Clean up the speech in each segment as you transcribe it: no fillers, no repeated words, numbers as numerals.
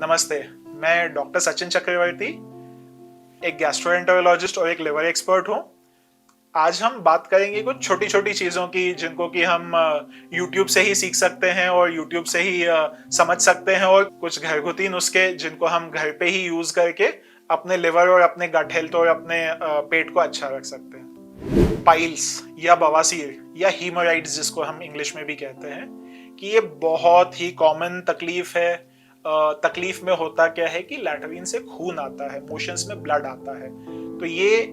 नमस्ते, मैं डॉक्टर सचिन चक्रवर्ती, एक गैस्ट्रोएंटेरोलॉजिस्ट और एक लिवर एक्सपर्ट हूँ। आज हम बात करेंगे कुछ छोटी-छोटी चीज़ों की जिनको कि हम यूट्यूब से ही सीख सकते हैं और यूट्यूब से ही समझ सकते हैं, और कुछ घरगुती नुस्खे जिनको हम घर पे ही यूज़ करके अपने लिवर और अपने गट हेल्थ और अपने पेट को अच्छा रख सकते हैं। पाइल्स या बवासीर या हीमोराइड्स जिसको हम इंग्लिश में भी कहते हैं, कि ये बहुत ही कॉमन तकलीफ है। तकलीफ में होता क्या है कि लैट्रिन से खून आता है, मोशंस में ब्लड आता है। तो ये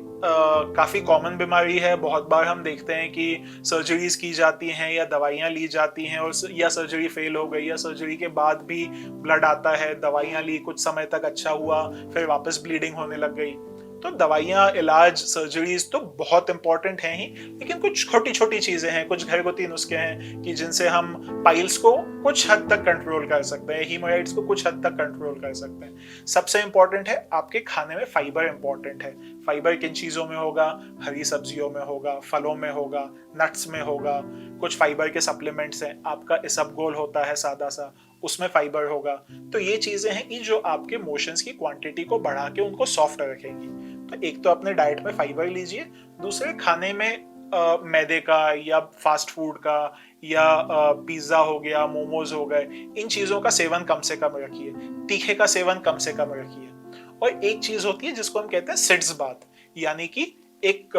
काफ़ी कॉमन बीमारी है। बहुत बार हम देखते हैं कि सर्जरीज की जाती हैं या दवाइयाँ ली जाती हैं, और या सर्जरी फेल हो गई या सर्जरी के बाद भी ब्लड आता है, दवाइयाँ ली, कुछ समय तक अच्छा हुआ, फिर वापस ब्लीडिंग होने लग गई। तो दवाइयाँ, इलाज, सर्जरीज तो बहुत इंपॉर्टेंट हैं ही, लेकिन कुछ छोटी छोटी चीजें हैं, कुछ घरगुती नुस्खे हैं कि जिनसे हम पाइल्स को कुछ हद तक कंट्रोल कर सकते हैं, हीमोराइड्स को कुछ हद तक कंट्रोल कर सकते हैं। सबसे इंपॉर्टेंट है, आपके खाने में फाइबर इंपॉर्टेंट है। फाइबर किन चीजों में होगा? हरी सब्जियों में होगा, फलों में होगा, नट्स में होगा, कुछ फाइबर के सप्लीमेंट्स हैं, आपका इसबगोल होता है सादा सा, उसमें फाइबर होगा। तो ये चीजें हैं कि जो आपके मोशंस की क्वांटिटी को बढ़ा के उनको सॉफ्ट रखेंगी। तो एक तो अपने डाइट में फाइबर लीजिए, दूसरे खाने में मैदे का या फास्ट फूड का या पिज्जा हो गया, मोमोज हो गए, इन चीजों का सेवन कम से कम रखिए। तीखे का सेवन कम से कम रखिए। और एक चीज होती है जिसको हम कहते हैं सिड्स बाथ, यानी कि एक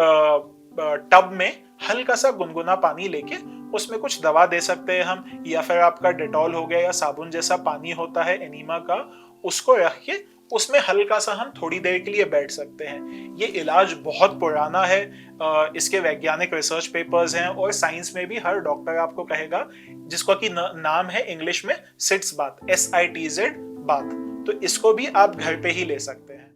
टब में हल्का सा गुनगुना पानी लेके उसमें कुछ दवा दे सकते हैं हम, या फिर आपका डेटॉल हो गया या साबुन जैसा पानी होता है एनीमा का, उसको रख के उसमें हल्का सा हम थोड़ी देर के लिए बैठ सकते हैं। ये इलाज बहुत पुराना है, इसके वैज्ञानिक रिसर्च पेपर्स हैं, और साइंस में भी हर डॉक्टर आपको कहेगा, जिसका कि नाम है इंग्लिश में सिट्स बाथ, SITZ बाथ। तो इसको भी आप घर पे ही ले सकते हैं।